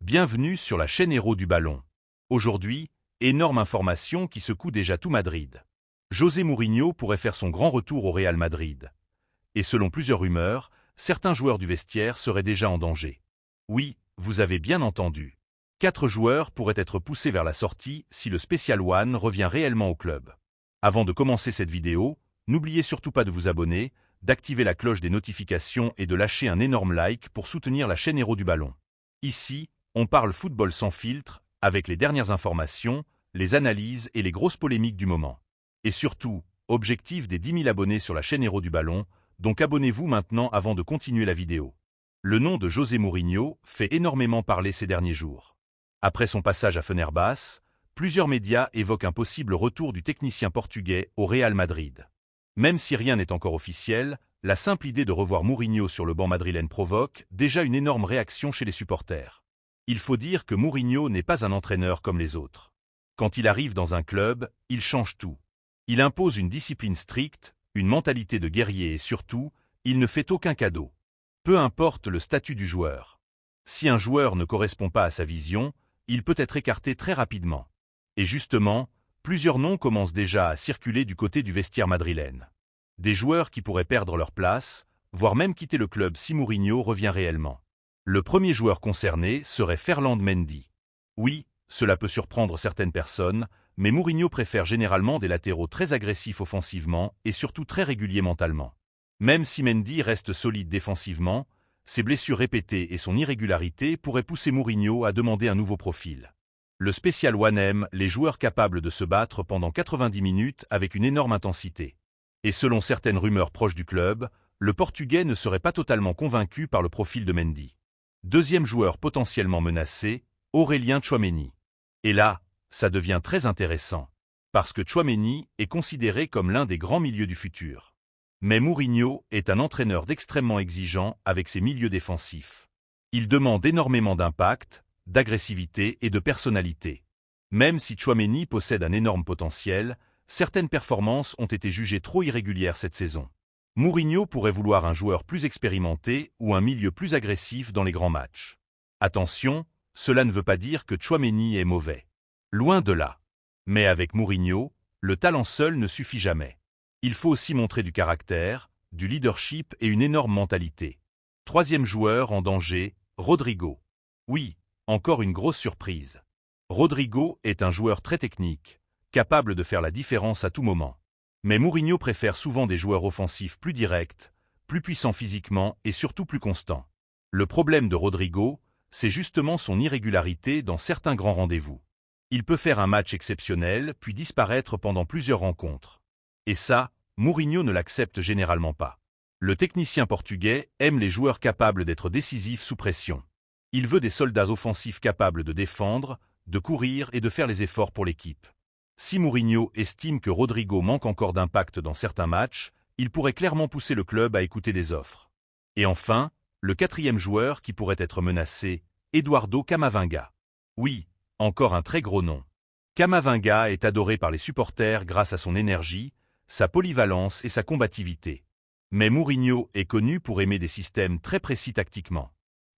Bienvenue sur la chaîne Héros du Ballon. Aujourd'hui, énorme information qui secoue déjà tout Madrid. José Mourinho pourrait faire son grand retour au Real Madrid. Et selon plusieurs rumeurs, certains joueurs du vestiaire seraient déjà en danger. Oui, vous avez bien entendu. 4 joueurs pourraient être poussés vers la sortie si le Special One revient réellement au club. Avant de commencer cette vidéo, n'oubliez surtout pas de vous abonner, d'activer la cloche des notifications et de lâcher un énorme like pour soutenir la chaîne Héros du Ballon. Ici, on parle football sans filtre, avec les dernières informations, les analyses et les grosses polémiques du moment. Et surtout, objectif des 10 000 abonnés sur la chaîne Héros du Ballon, donc abonnez-vous maintenant avant de continuer la vidéo. Le nom de José Mourinho fait énormément parler ces derniers jours. Après son passage à Fenerbahçe, plusieurs médias évoquent un possible retour du technicien portugais au Real Madrid. Même si rien n'est encore officiel, la simple idée de revoir Mourinho sur le banc madrilène provoque déjà une énorme réaction chez les supporters. Il faut dire que Mourinho n'est pas un entraîneur comme les autres. Quand il arrive dans un club, il change tout. Il impose une discipline stricte, une mentalité de guerrier et surtout, il ne fait aucun cadeau. Peu importe le statut du joueur. Si un joueur ne correspond pas à sa vision, il peut être écarté très rapidement. Et justement, plusieurs noms commencent déjà à circuler du côté du vestiaire madrilène. Des joueurs qui pourraient perdre leur place, voire même quitter le club si Mourinho revient réellement. Le premier joueur concerné serait Ferland Mendy. Oui, cela peut surprendre certaines personnes, mais Mourinho préfère généralement des latéraux très agressifs offensivement et surtout très réguliers mentalement. Même si Mendy reste solide défensivement, ses blessures répétées et son irrégularité pourraient pousser Mourinho à demander un nouveau profil. Le Special One aime les joueurs capables de se battre pendant 90 minutes avec une énorme intensité. Et selon certaines rumeurs proches du club, le Portugais ne serait pas totalement convaincu par le profil de Mendy. Deuxième joueur potentiellement menacé, Aurélien Tchouaméni. Et là, ça devient très intéressant, parce que Tchouaméni est considéré comme l'un des grands milieux du futur. Mais Mourinho est un entraîneur d'extrêmement exigeant avec ses milieux défensifs. Il demande énormément d'impact, d'agressivité et de personnalité. Même si Tchouaméni possède un énorme potentiel, certaines performances ont été jugées trop irrégulières cette saison. Mourinho pourrait vouloir un joueur plus expérimenté ou un milieu plus agressif dans les grands matchs. Attention, cela ne veut pas dire que Tchouaméni est mauvais. Loin de là. Mais avec Mourinho, le talent seul ne suffit jamais. Il faut aussi montrer du caractère, du leadership et une énorme mentalité. Troisième joueur en danger, Rodrigo. Oui, encore une grosse surprise. Rodrigo est un joueur très technique, capable de faire la différence à tout moment. Mais Mourinho préfère souvent des joueurs offensifs plus directs, plus puissants physiquement et surtout plus constants. Le problème de Rodrigo, c'est justement son irrégularité dans certains grands rendez-vous. Il peut faire un match exceptionnel puis disparaître pendant plusieurs rencontres. Et ça, Mourinho ne l'accepte généralement pas. Le technicien portugais aime les joueurs capables d'être décisifs sous pression. Il veut des soldats offensifs capables de défendre, de courir et de faire les efforts pour l'équipe. Si Mourinho estime que Rodrigo manque encore d'impact dans certains matchs, il pourrait clairement pousser le club à écouter des offres. Et enfin, le quatrième joueur qui pourrait être menacé, Eduardo Camavinga. Oui, encore un très gros nom. Camavinga est adoré par les supporters grâce à son énergie, sa polyvalence et sa combativité. Mais Mourinho est connu pour aimer des systèmes très précis tactiquement.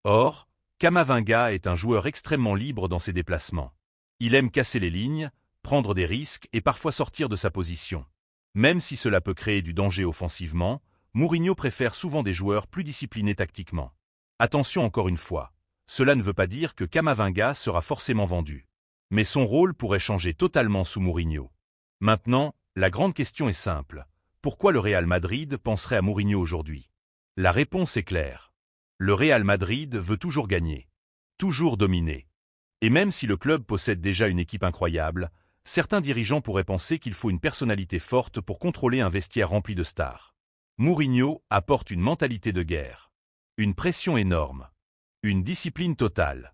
Or, Camavinga est un joueur extrêmement libre dans ses déplacements. Il aime casser les lignes, prendre des risques et parfois sortir de sa position. Même si cela peut créer du danger offensivement, Mourinho préfère souvent des joueurs plus disciplinés tactiquement. Attention encore une fois, cela ne veut pas dire que Camavinga sera forcément vendu. Mais son rôle pourrait changer totalement sous Mourinho. Maintenant, la grande question est simple. Pourquoi le Real Madrid penserait à Mourinho aujourd'hui? La réponse est claire. Le Real Madrid veut toujours gagner. Toujours dominer. Et même si le club possède déjà une équipe incroyable, certains dirigeants pourraient penser qu'il faut une personnalité forte pour contrôler un vestiaire rempli de stars. Mourinho apporte une mentalité de guerre. Une pression énorme. Une discipline totale.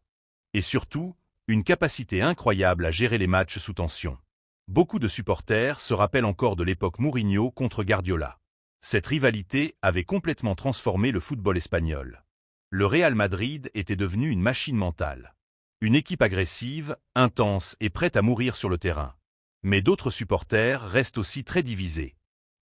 Et surtout, une capacité incroyable à gérer les matchs sous tension. Beaucoup de supporters se rappellent encore de l'époque Mourinho contre Guardiola. Cette rivalité avait complètement transformé le football espagnol. Le Real Madrid était devenu une machine mentale. Une équipe agressive, intense et prête à mourir sur le terrain. Mais d'autres supporters restent aussi très divisés.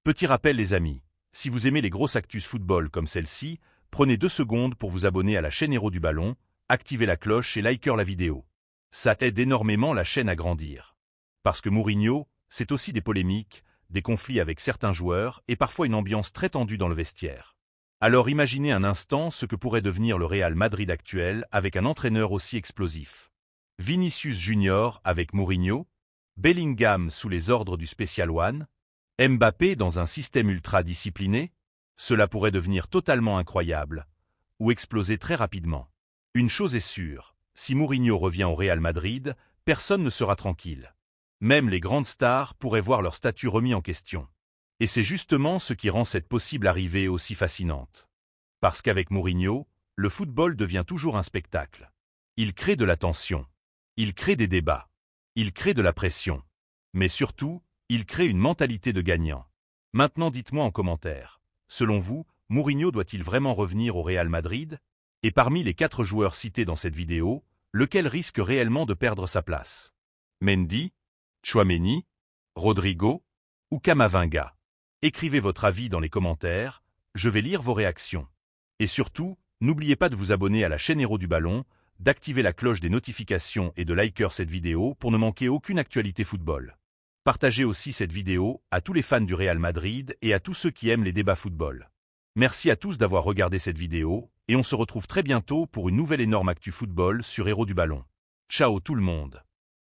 Petit rappel les amis, si vous aimez les grosses actus football comme celle-ci, prenez 2 secondes pour vous abonner à la chaîne Héros du Ballon, activez la cloche et likez la vidéo. Ça aide énormément la chaîne à grandir. Parce que Mourinho, c'est aussi des polémiques, des conflits avec certains joueurs et parfois une ambiance très tendue dans le vestiaire. Alors imaginez un instant ce que pourrait devenir le Real Madrid actuel avec un entraîneur aussi explosif. Vinicius Junior avec Mourinho, Bellingham sous les ordres du Special One, Mbappé dans un système ultra discipliné, cela pourrait devenir totalement incroyable, ou exploser très rapidement. Une chose est sûre, si Mourinho revient au Real Madrid, personne ne sera tranquille. Même les grandes stars pourraient voir leur statut remis en question. Et c'est justement ce qui rend cette possible arrivée aussi fascinante. Parce qu'avec Mourinho, le football devient toujours un spectacle. Il crée de la tension. Il crée des débats. Il crée de la pression. Mais surtout, il crée une mentalité de gagnant. Maintenant dites-moi en commentaire, selon vous, Mourinho doit-il vraiment revenir au Real Madrid? Et parmi les 4 joueurs cités dans cette vidéo, lequel risque réellement de perdre sa place? Mendy, Tchouaméni, Rodrigo ou Camavinga? Écrivez votre avis dans les commentaires, je vais lire vos réactions. Et surtout, n'oubliez pas de vous abonner à la chaîne Héros du Ballon, d'activer la cloche des notifications et de liker cette vidéo pour ne manquer aucune actualité football. Partagez aussi cette vidéo à tous les fans du Real Madrid et à tous ceux qui aiment les débats football. Merci à tous d'avoir regardé cette vidéo et on se retrouve très bientôt pour une nouvelle énorme actu football sur Héros du Ballon. Ciao tout le monde!